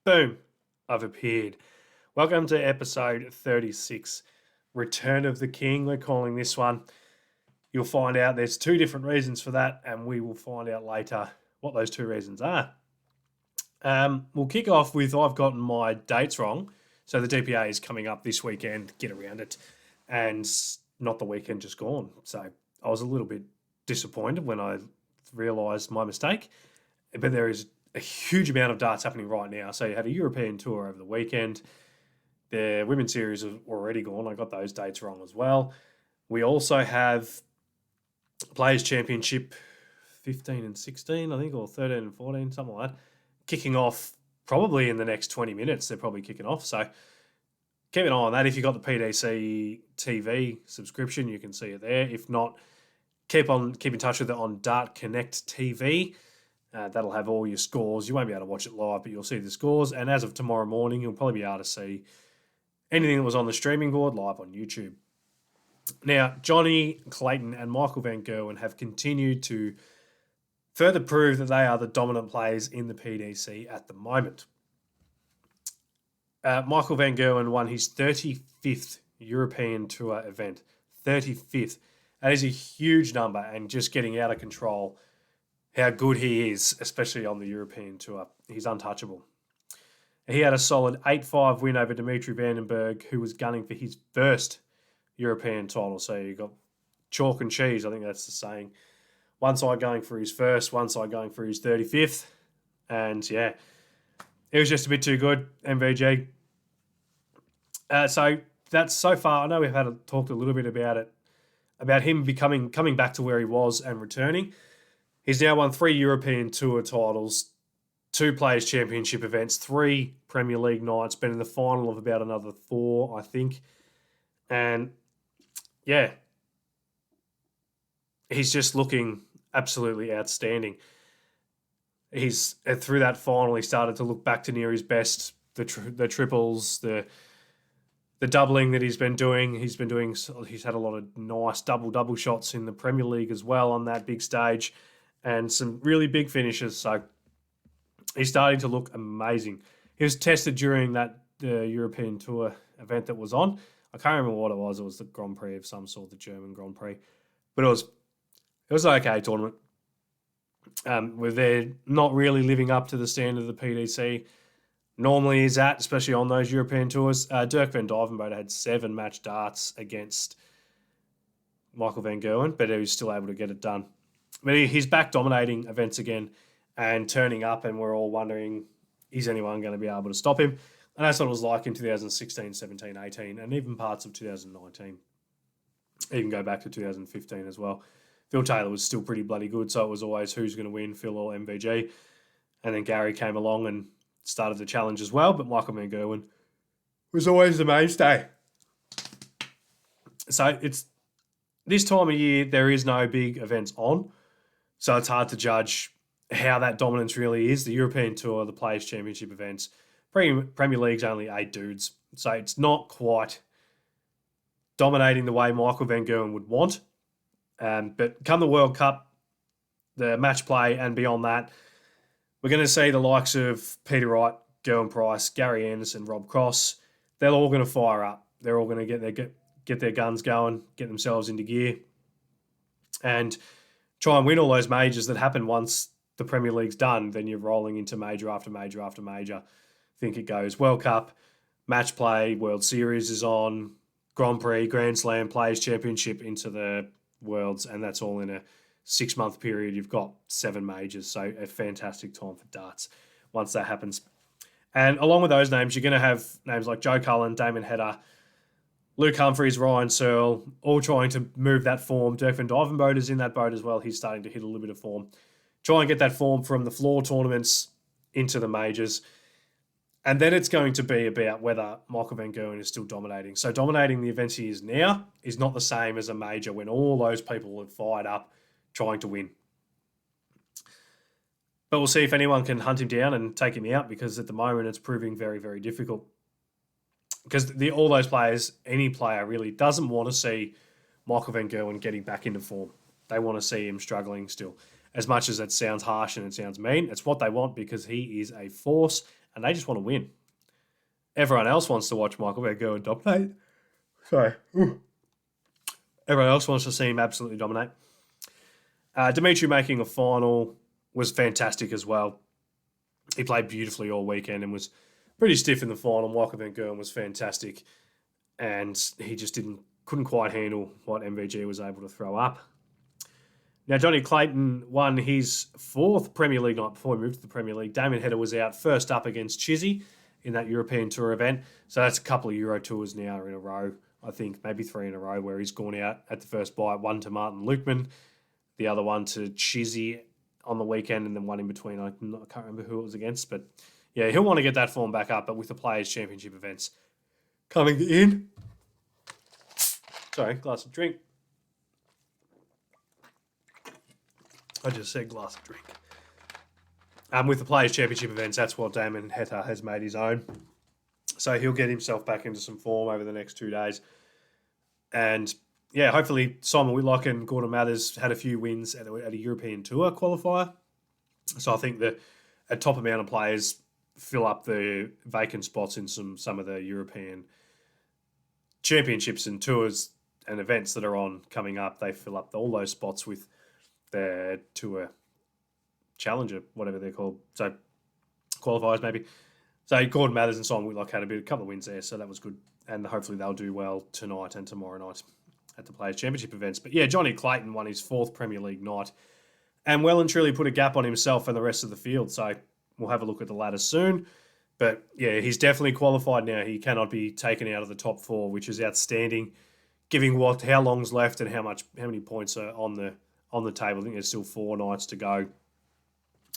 Boom, I've appeared. Welcome to episode 36, Return of the King, we're calling this one. You'll find out there's two different reasons for that, and we will find out later what those two reasons are. We'll kick off with I've gotten my dates wrong. So the DPA is coming up this weekend, get around it, and not the weekend just gone. So I was a little bit disappointed when I realised my mistake, but there is a huge amount of darts happening right now. So you had a European tour over the weekend. The Women's Series is already gone. I got those dates wrong as well. We also have Players' Championship 15 and 16, I think, or 13 and 14, something like that, kicking off probably in the next 20 minutes. They're probably kicking off. So keep an eye on that. If you've got the PDC TV subscription, you can see it there. If not, keep in touch with it on Dart Connect TV. That'll have all your scores. You won't be able to watch it live, but you'll see the scores. And as of tomorrow morning, you'll probably be able to see anything that was on the streaming board live on YouTube. Now, Johnny, Clayton, and Michael Van Gerwen have continued to further prove that they are the dominant players in the PDC at the moment. Michael Van Gerwen won his 35th European Tour event. 35th. That is a huge number, and just getting out of control how good he is, especially on the European Tour. He's untouchable. He had a solid 8-5 win over Dirk Van Davenberg, who was gunning for his first European title. So you got chalk and cheese, I think that's the saying. One side going for his first, one side going for his 35th. And yeah, it was just a bit too good, MVG. So that's so far. I know we've talked a little bit about it, about him coming back to where he was and returning. He's now won 3 European Tour titles, 2 Players' Championship events, 3 Premier League nights, been in the final of about another 4, I think. And yeah, he's just looking absolutely outstanding. He's through that final, he started to look back to near his best. The triples, the doubling that he's doing. He's had a lot of nice double shots in the Premier League as well on that big stage, and some really big finishes. So he's starting to look amazing. He was tested during that European Tour event that was on. I can't remember what it was. It was the Grand Prix of some sort, the German Grand Prix. But it was an okay tournament. Where they're not really living up to the standard of the PDC normally is at, especially on those European tours. Dirk Van Davenberg had 7 match darts against Michael Van Gerwen, but he was still able to get it done. But he's back dominating events again and turning up, and we're all wondering, is anyone going to be able to stop him? And that's what it was like in 2016, 17, 18, and even parts of 2019. Even go back to 2015 as well. Phil Taylor was still pretty bloody good, so it was always who's going to win, Phil or MVG. And then Gary came along and started the challenge as well, but Michael Van Gerwen was always the mainstay. So it's this time of year, there is no big events on, so it's hard to judge how that dominance really is. The European Tour, the Players' Championship events, Premier League's only 8 dudes, so it's not quite dominating the way Michael Van Gerwen would want. But come the World Cup, the match play, and beyond that, we're going to see the likes of Peter Wright, Gerwyn Price, Gary Anderson, Rob Cross. They're all going to fire up. They're all going to get their guns going, get themselves into gear, and try and win all those majors that happen once the Premier League's done. Then you're rolling into major after major after major. I think it goes World Cup, match play, World Series is on, Grand Prix, Grand Slam, Players' Championship into the Worlds, and that's all in a 6-month period. You've got 7 majors, so a fantastic time for darts once that happens. And along with those names, you're going to have names like Joe Cullen, Damon Hedder, Luke Humphries, Ryan Searle, all trying to move that form. Dirk Van Davenberg is in that boat as well. He's starting to hit a little bit of form. Try and get that form from the floor tournaments into the majors. And then it's going to be about whether Michael Van Gerwen is still dominating. So dominating the events he is now is not the same as a major when all those people have fired up trying to win. But we'll see if anyone can hunt him down and take him out, because at the moment it's proving very, very difficult. Because all those players, any player really doesn't want to see Michael Van Gerwen getting back into form. They want to see him struggling still. As much as it sounds harsh and it sounds mean, it's what they want, because he is a force and they just want to win. Everyone else wants to watch Michael Van Gerwen dominate. Sorry. Everyone else wants to see him absolutely dominate. Dimitri making a final was fantastic as well. He played beautifully all weekend and was pretty stiff in the final. Michael Van Gerwen was fantastic, and he just couldn't quite handle what MVG was able to throw up. Now, Johnny Clayton won his 4th Premier League night before he moved to the Premier League. Damien Hedder was out first up against Chizzy in that European Tour event. So that's a couple of Euro Tours now in a row, I think, maybe 3 in a row, where he's gone out at the first bite, one to Martin Lukeman, the other one to Chizzy on the weekend, and then one in between. I can't remember who it was against, but yeah, he'll want to get that form back up, but with the Players' Championship events coming in. Sorry, glass of drink. I just said glass of drink. With the Players' Championship events, that's what Damon Hedder has made his own. So he'll get himself back into some form over the next 2 days. And yeah, hopefully Simon Whitlock and Gordon Mathers had a few wins at a European Tour qualifier. So I think that a top amount of players fill up the vacant spots in some of the European championships and tours and events that are on coming up. They fill up all those spots with their Tour Challenger, whatever they're called. So qualifiers maybe. So Gordon Mathers and Simon Whitlock had a couple of wins there, so that was good. And hopefully they'll do well tonight and tomorrow night at the Players' Championship events. But yeah, Johnny Clayton won his 4th Premier League night and well and truly put a gap on himself and the rest of the field. So we'll have a look at the ladder soon. But yeah, he's definitely qualified now. He cannot be taken out of the top 4, which is outstanding, given how long's left and how many points are on the table. I think there's still 4 nights to go.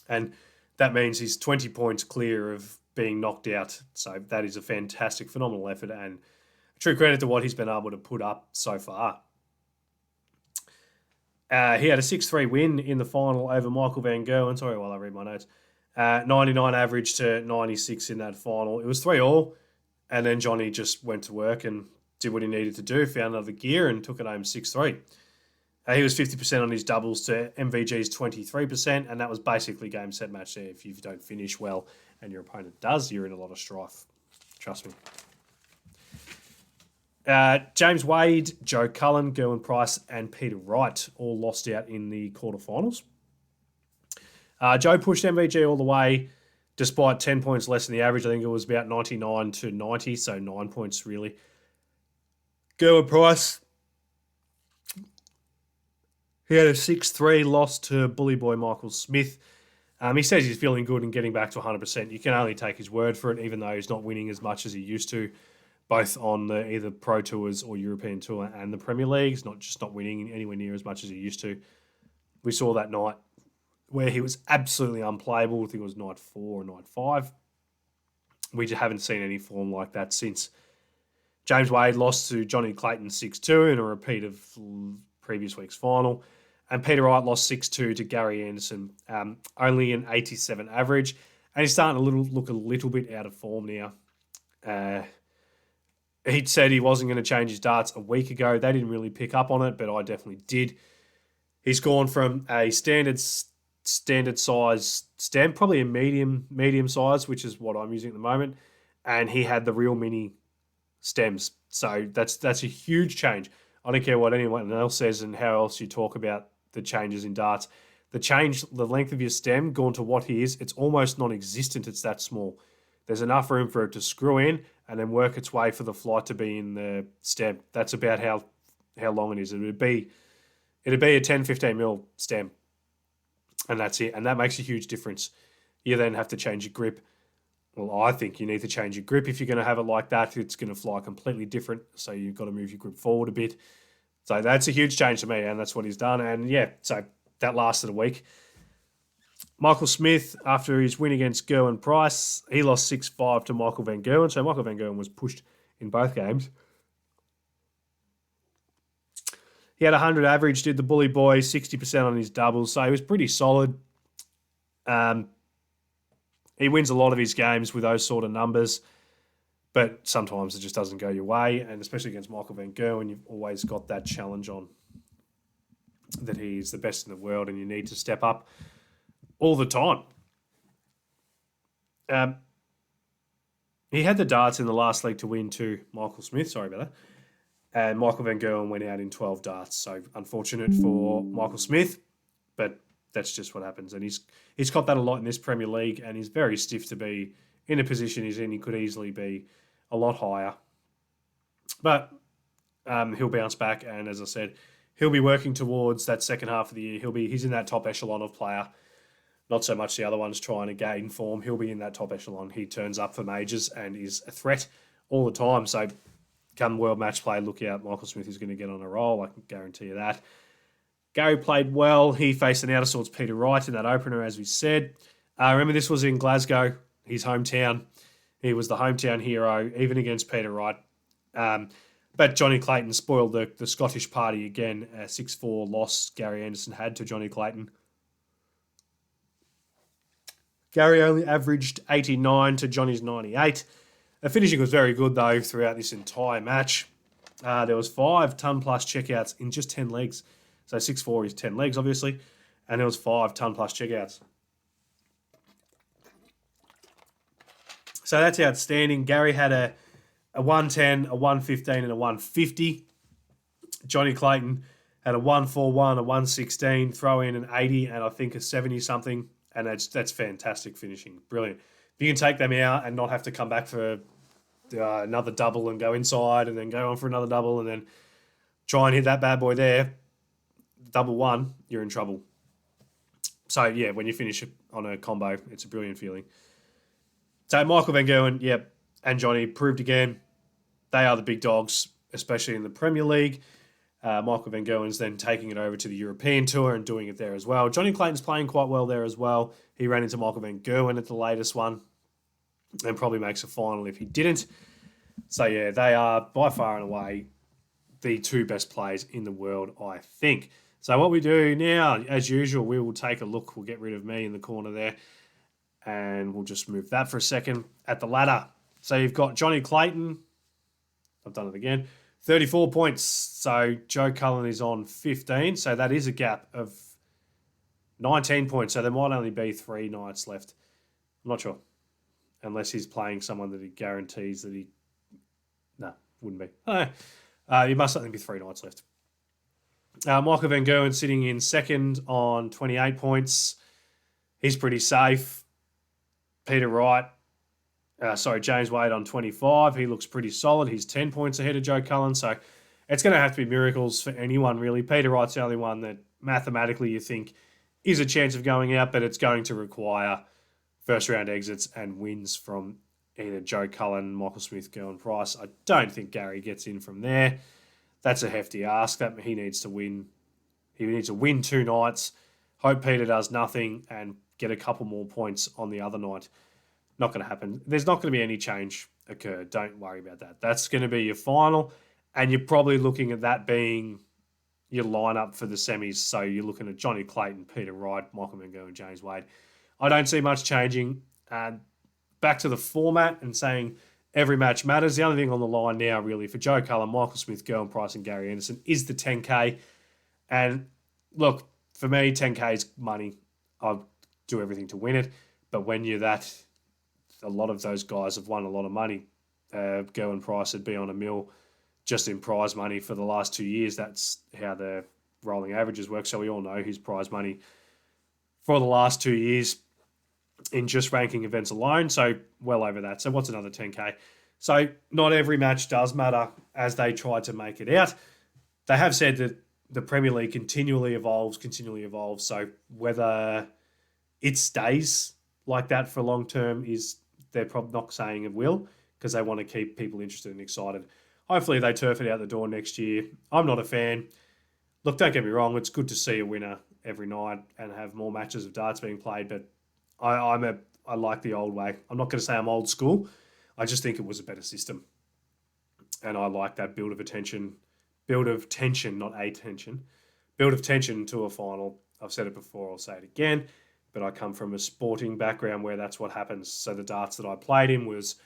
And that means he's 20 points clear of being knocked out. So that is a fantastic, phenomenal effort and true credit to what he's been able to put up so far. He had a 6-3 win in the final over Michael Van Gerwen. Sorry while I read my notes. 99 average to 96 in that final. It was 3-3, and then Johnny just went to work and did what he needed to do, found another gear and took it home 6-3. He was 50% on his doubles to MVG's 23%, and that was basically game, set, match there. If you don't finish well and your opponent does, you're in a lot of strife. Trust me. James Wade, Joe Cullen, Gerwin Price, and Peter Wright all lost out in the quarterfinals. Joe pushed MVG all the way, despite 10 points less than the average. I think it was about 99 to 90, so 9 points really. Gerwin Price, he had a 6-3 loss to bully boy Michael Smith. He says he's feeling good and getting back to 100%. You can only take his word for it, even though he's not winning as much as he used to, both on either Pro Tours or European Tour and the Premier League. He's not winning anywhere near as much as he used to. We saw that night where he was absolutely unplayable. I think it was night 4 or night 5. We just haven't seen any form like that since. James Wade lost to Johnny Clayton 6-2 in a repeat of previous week's final. And Peter Wright lost 6-2 to Gary Anderson, only an 87 average. And he's starting to look a little bit out of form now. He said he wasn't going to change his darts a week ago. They didn't really pick up on it, but I definitely did. He's gone from a standard size stem, probably a medium size, which is what I'm using at the moment, and he had the real mini stems. So that's a huge change. I don't care what anyone else says and how else you talk about the changes in darts. The length of your stem gone to what he is, it's almost non-existent. It's that small. There's enough room for it to screw in and then work its way for the flight to be in the stem. That's about how long it is. It'd be a 10, 15 mil stem. And that's it. And that makes a huge difference. You then have to change your grip. Well, I think you need to change your grip if you're going to have it like that. It's going to fly completely different. So you've got to move your grip forward a bit. So that's a huge change to me, and that's what he's done. And yeah, so that lasted a week. Michael Smith, after his win against Gerwin Price, he lost 6-5 to Michael Van Gerwen. So Michael Van Gerwen was pushed in both games. He had 100 average, did the bully boy, 60% on his doubles. So he was pretty solid. He wins a lot of his games with those sort of numbers, but sometimes it just doesn't go your way. And especially against Michael Van Gerwen, you've always got that challenge on that he's the best in the world and you need to step up all the time. He had the darts in the last leg to win to Michael Smith. Sorry about that. And Michael Van Gerwen went out in 12 darts. So unfortunate for Michael Smith, but that's just what happens. And he's got that a lot in this Premier League, and he's very stiff to be in a position he's in. He could easily be a lot higher. But he'll bounce back, and as I said, he'll be working towards that second half of the year. He's in that top echelon of player. Not so much the other ones trying to gain form. He'll be in that top echelon. He turns up for majors and is a threat all the time. So come World Match Play, look out. Michael Smith is going to get on a roll. I can guarantee you that. Gary played well. He faced an out of sorts Peter Wright in that opener, as we said. Remember, this was in Glasgow, his hometown. He was the hometown hero, even against Peter Wright. But Johnny Clayton spoiled the Scottish party again. A 6-4 loss Gary Anderson had to Johnny Clayton. Gary only averaged 89 to Johnny's 98. The finishing was very good, though, throughout this entire match. There was 5 ton-plus checkouts in just 10 legs. So 6-4 is 10 legs, obviously. And there was 5 ton-plus checkouts. So that's outstanding. Gary had a 110, a 115, and a 150. Johnny Clayton had a 141, a 116, throw in an 80, and I think a 70-something. And that's fantastic finishing. Brilliant. If you can take them out and not have to come back for another double and go inside and then go on for another double and then try and hit that bad boy there, double one, you're in trouble. So, yeah, when you finish on a combo, it's a brilliant feeling. So, Michael Van Gerwen, and Johnny proved again they are the big dogs, especially in the Premier League. Michael Van Gerwen's then taking it over to the European Tour and doing it there as well. Johnny Clayton's playing quite well there as well. He ran into Michael Van Gerwen at the latest one and probably makes a final if he didn't. So, yeah, they are by far and away the 2 best players in the world, I think. So what we do now, as usual, we will take a look. We'll get rid of me in the corner there and we'll just move that for a second at the ladder. So you've got Johnny Clayton. I've done it again. 34 points. So Joe Cullen is on 15. So that is a gap of 19 points. So there might only be 3 nights left. I'm not sure. Unless he's playing someone that he guarantees that he... No, wouldn't be. He must only be 3 nights left. Michael Van Gerwen sitting in second on 28 points. He's pretty safe. Peter Wright... James Wade on 25. He looks pretty solid. He's 10 points ahead of Joe Cullen. So it's going to have to be miracles for anyone, really. Peter Wright's the only one that mathematically you think is a chance of going out, but it's going to require first-round exits and wins from either Joe Cullen, Michael Smith, Gerwen Price. I don't think Gary gets in from there. That's a hefty ask. That he needs to win. He needs to win 2 nights, hope Peter does nothing, and get a couple more points on the other night. Not going to happen. There's not going to be any change occur. Don't worry about that. That's going to be your final, and you're probably looking at that being your lineup for the semis. So you're looking at Johnny Clayton, Peter Wright, Michael Van Gerwen, James Wade. I don't see much changing. Back to the format and saying every match matters. The only thing on the line now, really, for Joe Cullen, Michael Smith, Gerwen Price, and Gary Anderson is the 10K. And look, for me, 10K is money. I'll do everything to win it. But when you're that... A lot of those guys have won a lot of money. Gerwen Price would be on $1 million just in prize money for the last 2 years. That's how the rolling averages work. So we all know his prize money for the last 2 years in just ranking events alone. So well over that. So what's another 10K? So not every match does matter as they try to make it out. They have said that the Premier League continually evolves. So whether it stays like that for long term is... They're probably not saying it will because they want to keep people interested and excited. Hopefully they turf it out the door next year. I'm not a fan. Look, don't get me wrong. It's good to see a winner every night and have more matches of darts being played, but I like the old way. I'm not going to say I'm old school. I just think it was a better system. And I like that build of tension, not a tension, build of tension to a final. I've said it before, I'll say it again. But I come from a sporting background where that's what happens. So the darts that I played in was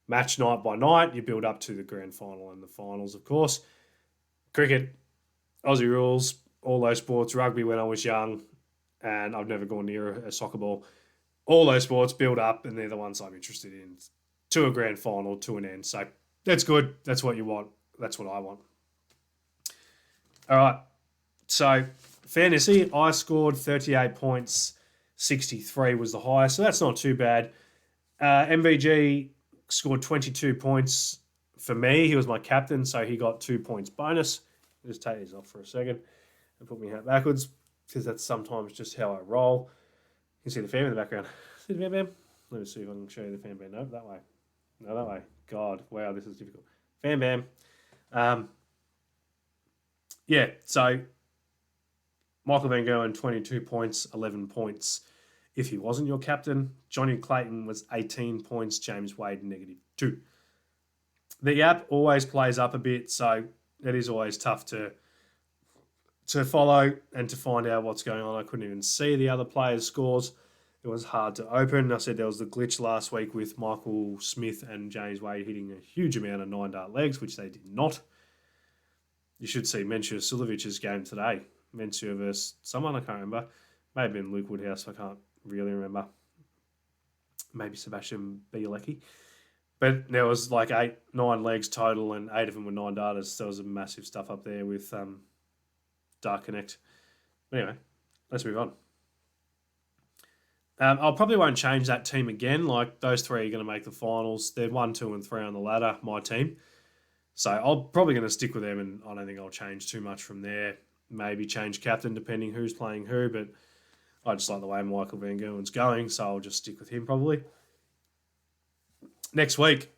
match night by night. You build up to the grand final and the finals, of course. Cricket, Aussie rules, all those sports, rugby when I was young, and I've never gone near a soccer ball. All those sports build up, and they're the ones I'm interested in to a grand final, to an end. So that's good. That's what you want. That's what I want. All right. So fantasy, I scored 38 points. 63 was the highest, so that's not too bad. MVG scored 22 points for me. He was my captain, so he got 2 points bonus. I'll just take these off for a second and put my hat backwards because that's sometimes just how I roll. You can see the fan in the background. See the fan bam? Let me see if I can show you the fan bam. No, that way. No, that way. God, wow, this is difficult. Fan bam. Yeah, so Michael Van Gerwen, 22 points, 11 points if he wasn't your captain. Johnny Clayton was 18 points, James Wade, -2. The app always plays up a bit, so it is always tough to follow and to find out what's going on. I couldn't even see the other players' scores. It was hard to open. I said there was the glitch last week with Michael Smith and James Wade hitting a huge amount of 9-dart legs, which they did not. You should see Mensur Sulevic's game today. Mensur versus someone, I can't remember. May have been Luke Woodhouse, I can't really remember. Maybe Sebastian Bielecki. But there was like 9 legs total, and 8 of them were 9-darters. So there was a massive stuff up there with Dark Connect. But anyway, let's move on. I probably won't change that team again. Like, those 3 are going to make the finals. They're 1, 2, and 3 on the ladder, my team. So I'm probably going to stick with them, and I don't think I'll change too much from there. Maybe change captain depending who's playing who, but I just like the way Michael Van Gerwen's going, so I'll just stick with him probably. Next week,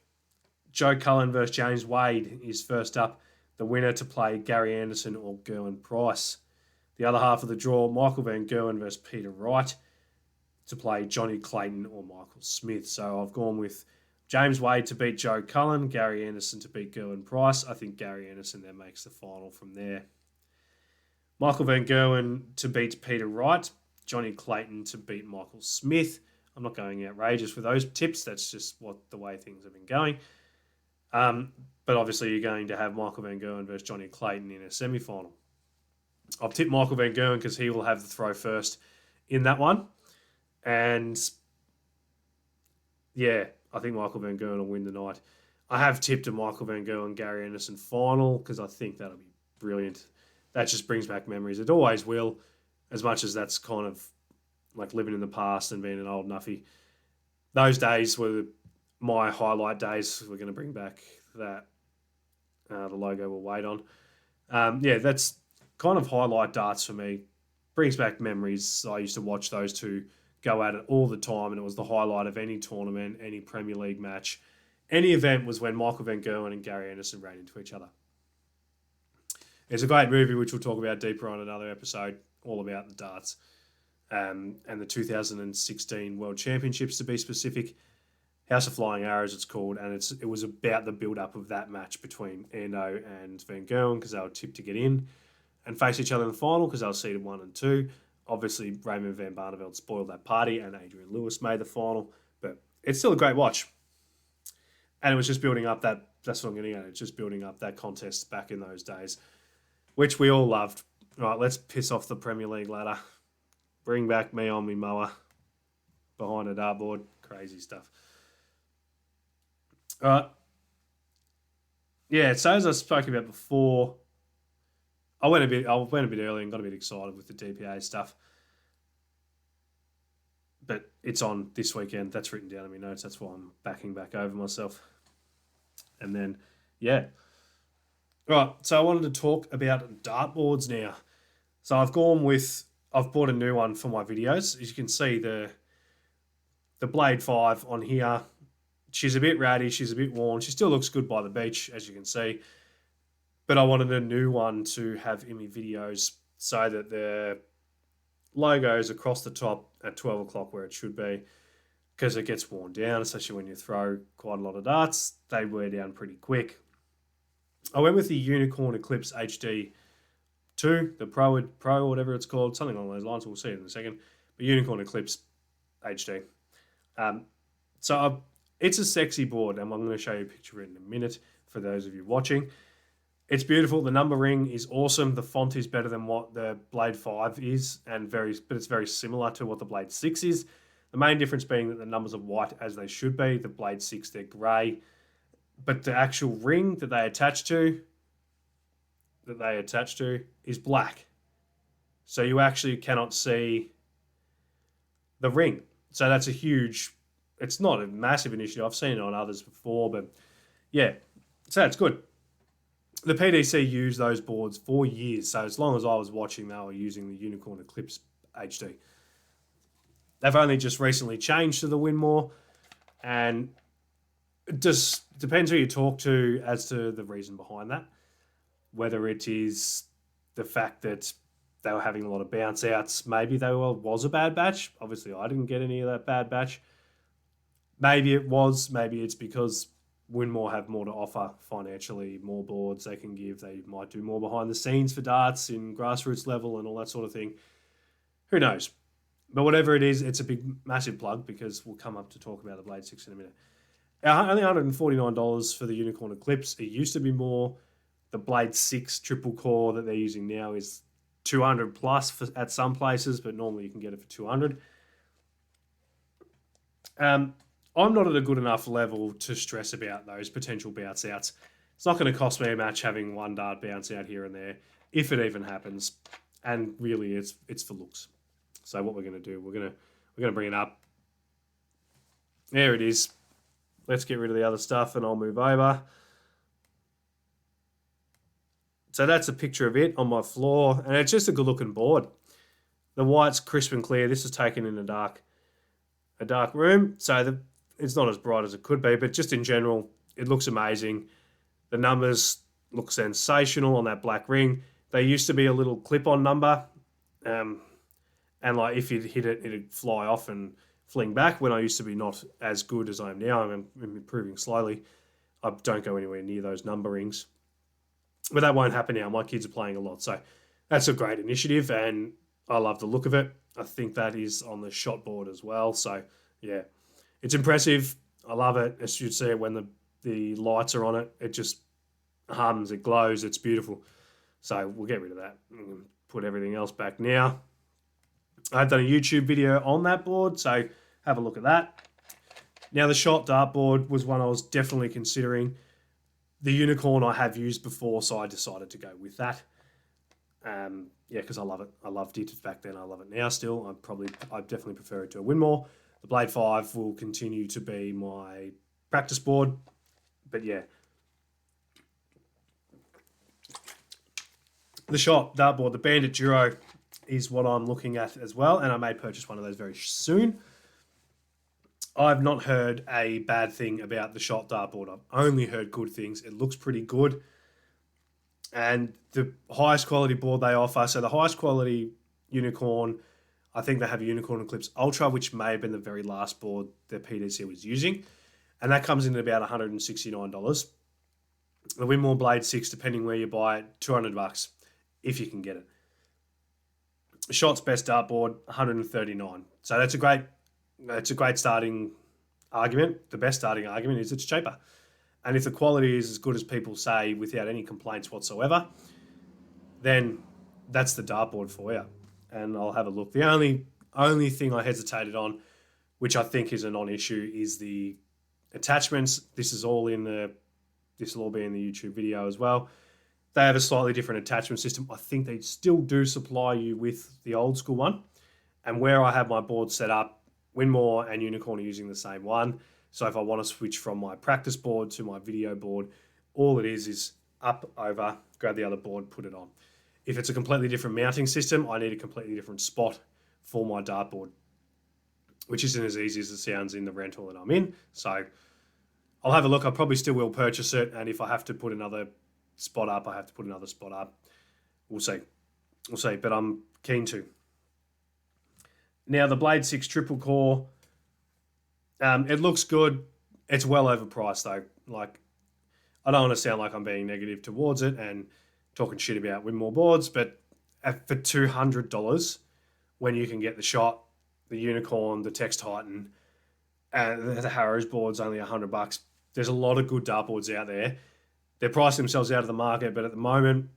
Joe Cullen versus James Wade is first up. The winner to play Gary Anderson or Gerwin Price. The other half of the draw, Michael Van Gerwen versus Peter Wright to play Johnny Clayton or Michael Smith. So I've gone with James Wade to beat Joe Cullen, Gary Anderson to beat Gerwin Price. I think Gary Anderson then makes the final from there. Michael Van Gerwen to beat Peter Wright, Johnny Clayton to beat Michael Smith. I'm not going outrageous with those tips. That's just the way things have been going. But obviously you're going to have Michael Van Gerwen versus Johnny Clayton in a semi-final. I've tipped Michael Van Gerwen because he will have the throw first in that one. And yeah, I think Michael Van Gerwen will win the night. I have tipped a Michael Van Gerwen Gary Anderson final because I think that'll be brilliant. That just brings back memories. It always will, as much as that's kind of like living in the past and being an old nuffy. Those days were my highlight days. We're going to bring back that. The logo we'll wait on. Yeah, that's kind of highlight darts for me. Brings back memories. I used to watch those two go at it all the time, and it was the highlight of any tournament, any Premier League match. Any event was when Michael Van Gerwen and Gary Anderson ran into each other. It's a great movie, which we'll talk about deeper on another episode, all about the darts. And the 2016 World Championships, to be specific. House of Flying Arrows, it's called, and it was about the build-up of that match between Ando and Van Gerwen, because they were tipped to get in and face each other in the final, because they were seeded 1 and 2. Obviously, Raymond van Barneveld spoiled that party, and Adrian Lewis made the final, but it's still a great watch. And it was just building up that's what I'm getting at, it's just building up that contest back in those days, which we all loved. Right, let's piss off the Premier League ladder. Bring back me on me mower behind a dartboard. Crazy stuff. All right. Yeah, so as I spoke about before, I went a bit early and got a bit excited with the DPA stuff. But it's on this weekend. That's written down in my notes. That's why I'm backing back over myself. And then, yeah. Right, so I wanted to talk about dartboards now. So I've bought a new one for my videos. As you can see, the Blade 5 on here, she's a bit ratty, she's a bit worn. She still looks good by the beach, as you can see. But I wanted a new one to have in my videos so that the logo's across the top at 12 o'clock where it should be, because it gets worn down, especially when you throw quite a lot of darts. They wear down pretty quick. I went with the Unicorn Eclipse HD 2, the Pro or whatever it's called, something along those lines. We'll see it in a second. But Unicorn Eclipse HD. It's a sexy board, and I'm going to show you a picture of it in a minute for those of you watching. It's beautiful. The numbering is awesome. The font is better than what the Blade 5 is, but it's very similar to what the Blade 6 is. The The main difference being that the numbers are white as they should be. The Blade 6, they're grey. But the actual ring that they attach to is black. So you actually cannot see the ring. So that's a huge, it's not a massive initiative. I've seen it on others before, but yeah, so that's good. The PDC used those boards for years. So as long as I was watching, they were using the Unicorn Eclipse HD. They've only just recently changed to the Winmore, and it just depends who you talk to as to the reason behind that. Whether it is the fact that they were having a lot of bounce outs, maybe they was a bad batch. Obviously, I didn't get any of that bad batch. Maybe it was. Maybe it's because Winmore have more to offer financially, more boards they can give. They might do more behind the scenes for darts in grassroots level and all that sort of thing. Who knows? But whatever it is, it's a big, massive plug because we'll come up to talk about the Blade 6 in a minute. Only $149 for the Unicorn Eclipse. It used to be more. The Blade 6 triple core that they're using now is 200 plus at some places, but normally you can get it for 200. I'm not at a good enough level to stress about those potential bounce outs. It's not going to cost me a match having one dart bounce out here and there, if it even happens. And really, it's for looks. So what we're going to do, we're going to bring it up. There it is. Let's get rid of the other stuff, and I'll move over. So that's a picture of it on my floor, and it's just a good-looking board. The white's crisp and clear. This is taken in a dark room, so it's not as bright as it could be, but just in general, it looks amazing. The numbers look sensational on that black ring. They used to be a little clip-on number, and like if you hit it, it'd fly off and fling back. When I used to be not as good as I am now, I'm improving slowly. I don't go anywhere near those number rings. But that won't happen now. My kids are playing a lot. So that's a great initiative, and I love the look of it. I think that is on the shot board as well. So, yeah, it's impressive. I love it. As you'd see it when the lights are on it. It just hums. It glows. It's beautiful. So we'll get rid of that. Put everything else back now. I've done a YouTube video on that board, so have a look at that. Now, the shot dartboard was one I was definitely considering. The Unicorn I have used before, so I decided to go with that. Yeah, because I love it. I loved it back then. I love it now still. I definitely prefer it to a Winmore. The Blade 5 will continue to be my practice board. But yeah. The shot dartboard, the Bandit Duro, is what I'm looking at as well, and I may purchase one of those very soon. I've not heard a bad thing about the shot dartboard. I've only heard good things. It looks pretty good. And the highest quality board they offer, so the highest quality Unicorn, I think they have a Unicorn Eclipse Ultra, which may have been the very last board that PDC was using. And that comes in at about $169. The Winmore Blade 6, depending where you buy it, $200 if you can get it. Shot's best dartboard, $139. So that's a great starting argument. The best starting argument is it's cheaper. And if the quality is as good as people say without any complaints whatsoever, then that's the dartboard for you. And I'll have a look. The only thing I hesitated on, which I think is a non-issue, is the attachments. This will all be in the YouTube video as well. They have a slightly different attachment system. I think they still do supply you with the old school one. And where I have my board set up, Winmore and Unicorn are using the same one. So if I want to switch from my practice board to my video board, all it is up, over, grab the other board, put it on. If it's a completely different mounting system, I need a completely different spot for my dartboard, which isn't as easy as it sounds in the rental that I'm in. So I'll have a look. I probably still will purchase it. And if I have to put another spot up, I have to put another spot up. We'll see. But I'm keen to. Now, the Blade 6 triple core, it looks good. It's well overpriced, though. Like, I don't want to sound like I'm being negative towards it and talking shit about Winmore boards, but for $200, when you can get the Shot, the Unicorn, the Tex Titan, and the Harrows board's only $100. There's a lot of good dartboards out there. They're pricing themselves out of the market, but at the moment,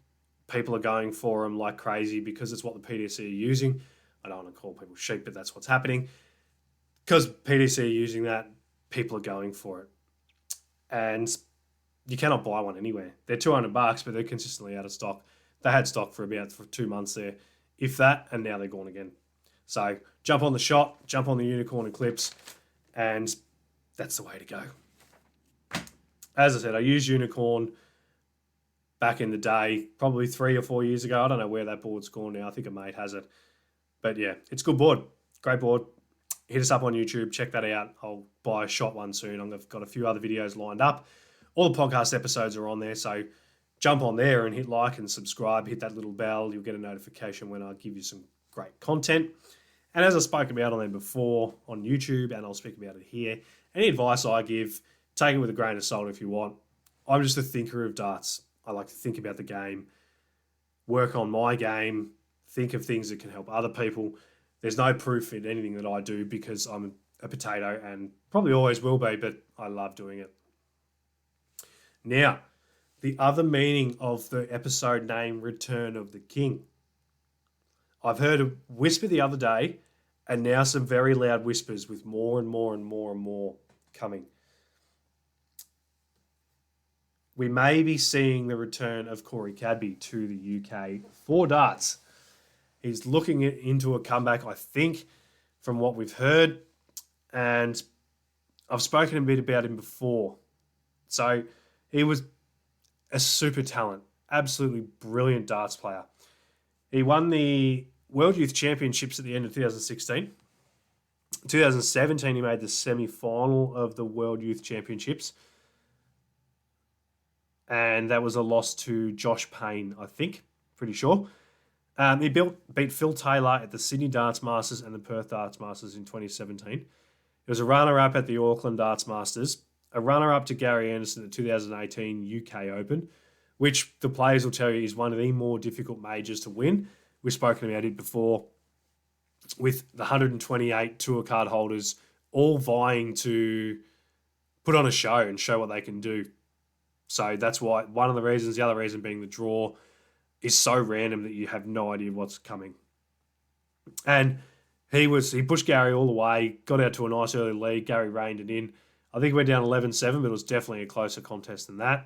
people are going for them like crazy because it's what the PDC are using. I don't want to call people sheep, but that's what's happening. because PDC are using that, people are going for it. And you cannot buy one anywhere. They're $200, but they're consistently out of stock. They had stock for 2 months there, if that, and now they're gone again. So jump on the shot, jump on the Unicorn Eclipse, and that's the way to go. As I said, I used Unicorn back in the day, probably 3 or 4 years ago. I don't know where that board's gone now. I think a mate has it. But yeah, it's a good board. Great board. Hit us up on YouTube. Check that out. I'll buy a shot one soon. I've got a few other videos lined up. All the podcast episodes are on there, so jump on there and hit like and subscribe. Hit that little bell. You'll get a notification when I give you some great content. And as I spoke about on there before on YouTube, and I'll speak about it here, any advice I give, take it with a grain of salt if you want. I'm just a thinker of darts. I like to think about the game, work on my game, think of things that can help other people. There's no proof in anything that I do because I'm a potato and probably always will be, but I love doing it. Now, the other meaning of the episode name, Return of the King. I've heard a whisper the other day, and now some very loud whispers with more and more and more and more coming. We may be seeing the return of Corey Cadby to the UK for darts. He's looking into a comeback, I think, from what we've heard. And I've spoken a bit about him before. So he was a super talent, absolutely brilliant darts player. He won the World Youth Championships at the end of 2016. 2017, he made the semi-final of the World Youth Championships. And that was a loss to Josh Payne, I think. Pretty sure. He beat Phil Taylor at the Sydney Darts Masters and the Perth Darts Masters in 2017. He was a runner-up at the Auckland Darts Masters, a runner-up to Gary Anderson at the 2018 UK Open, which the players will tell you is one of the more difficult majors to win. We've spoken about it before, with the 128 tour card holders all vying to put on a show and show what they can do. So that's why one of the reasons, the other reason being the draw is so random that you have no idea what's coming. And he pushed Gary all the way, got out to a nice early lead. Gary reined it in. I think he went down 11-7, but it was definitely a closer contest than that.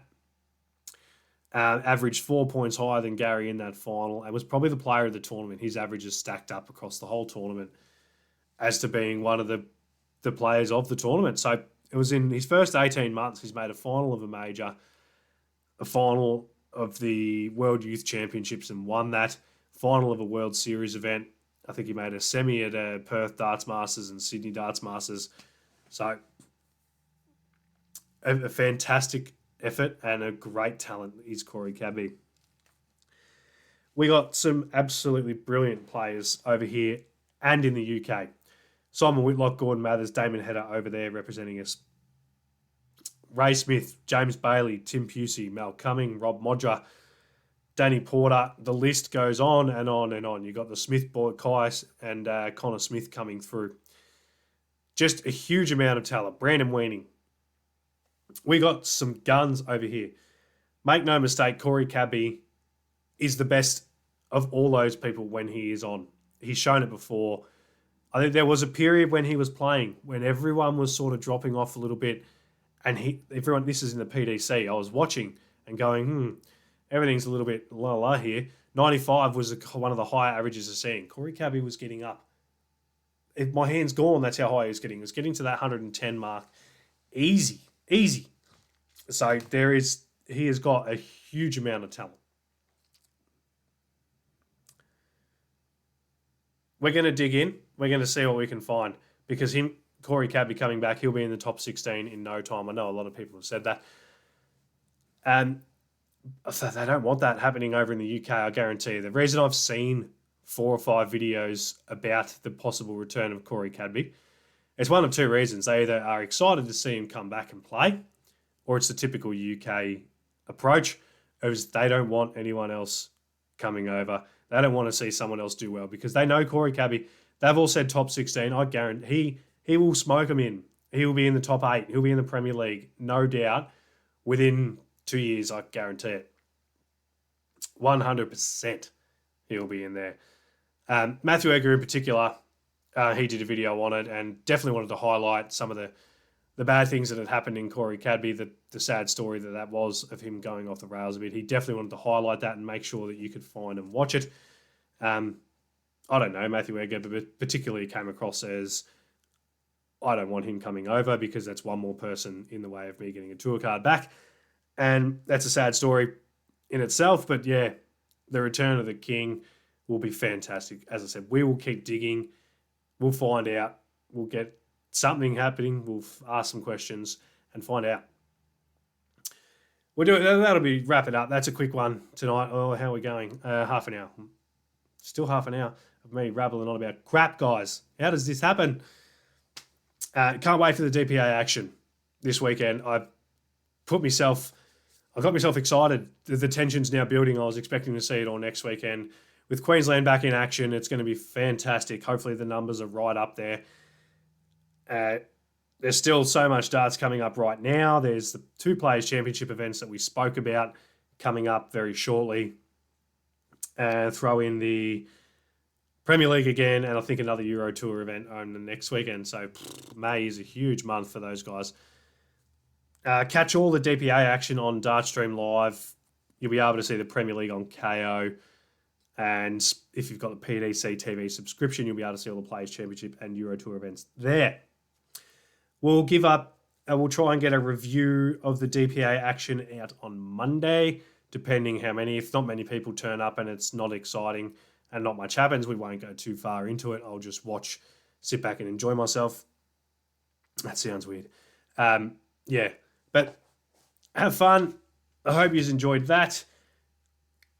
Averaged 4 points higher than Gary in that final and was probably the player of the tournament. His averages stacked up across the whole tournament as to being one of the players of the tournament. So it was in his first 18 months, he's made a final of a major, a final of the World Youth Championships and won that, final of a World Series event. I think he made a semi at a Perth Darts Masters and Sydney Darts Masters. So a fantastic effort and a great talent is Corey Cadby. We got some absolutely brilliant players over here and in the UK. Simon Whitlock, Gordon Mathers, Damon Hedder over there representing us. Ray Smith, James Bailey, Tim Pusey, Mal Cumming, Rob Modra, Danny Porter. The list goes on and on and on. You've got the Smith boy, Kai and Connor Smith coming through. Just a huge amount of talent. Brandon Weaning. We got some guns over here. Make no mistake, Corey Cadby is the best of all those people when he is on. He's shown it before. I think there was a period when he was playing when everyone was sort of dropping off a little bit, and this is in the PDC. I was watching and going, everything's a little bit la here. 95 was one of the higher averages of seeing. Corey Cadby was getting up. If my hand's gone, that's how high he was getting. He was getting to that 110 mark. Easy. So he has got a huge amount of talent. We're going to dig in. We're going to see what we can find because Corey Cadby coming back, he'll be in the top 16 in no time. I know a lot of people have said that. And so they don't want that happening over in the UK, I guarantee you. The reason I've seen 4 or 5 videos about the possible return of Corey Cadby, it's one of 2 reasons. They either are excited to see him come back and play, or it's the typical UK approach, is they don't want anyone else coming over. They don't want to see someone else do well because they know Corey Cadby. They've all said top 16. I guarantee he will smoke them in. He will be in the top 8. He'll be in the Premier League, no doubt. Within 2 years, I guarantee it. 100% he'll be in there. Matthew Egger in particular, He did a video on it and definitely wanted to highlight some of the bad things that had happened in Corey Cadby, the sad story that was of him going off the rails a bit. He definitely wanted to highlight that and make sure that you could find and watch it. I don't know, Matthew Edgar particularly came across as, I don't want him coming over because that's one more person in the way of me getting a tour card back. And that's a sad story in itself. But yeah, the return of the King will be fantastic. As I said, we will keep digging. We'll find out. We'll get something happening. We'll ask some questions and find out. We'll do it. That'll be wrap it up. That's a quick one tonight. Oh, how are we going? Half an hour. Still half an hour of me rabbling on about crap, guys. How does this happen? Can't wait for the DPA action this weekend. I got myself excited. The tension's now building. I was expecting to see it all next weekend. With Queensland back in action, it's going to be fantastic. Hopefully the numbers are right up there. There's still so much darts coming up right now. There's the 2 Players Championship events that we spoke about coming up very shortly. Throw in the Premier League again, and I think another Euro Tour event on the next weekend. So May is a huge month for those guys. Catch all the DPA action on Dartstream Live. You'll be able to see the Premier League on KO. And if you've got the PDC TV subscription, you'll be able to see all the Players Championship and Euro Tour events there. We'll try and get a review of the DPA action out on Monday, depending how many. If not many people turn up and it's not exciting and not much happens, we won't go too far into it. I'll just watch, sit back and enjoy myself. That sounds weird. Yeah, but have fun. I hope you've enjoyed that.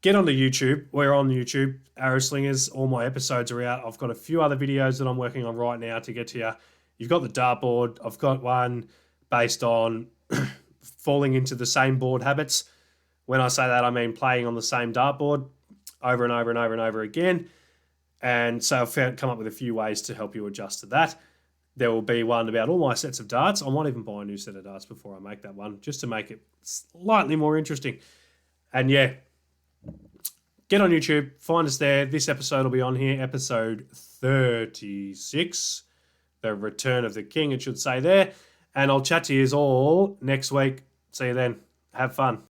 Get onto YouTube. We're on YouTube, Arrow Slingers. All my episodes are out. I've got a few other videos that I'm working on right now to get to you. You've got the dartboard. I've got one based on falling into the same board habits. When I say that, I mean playing on the same dartboard over and over and over and over again. And so I've come up with a few ways to help you adjust to that. There will be one about all my sets of darts. I might even buy a new set of darts before I make that one, just to make it slightly more interesting. And yeah, get on YouTube, find us there. This episode will be on here, episode 36, the Return of the King, it should say there. And I'll chat to you all next week. See you then. Have fun.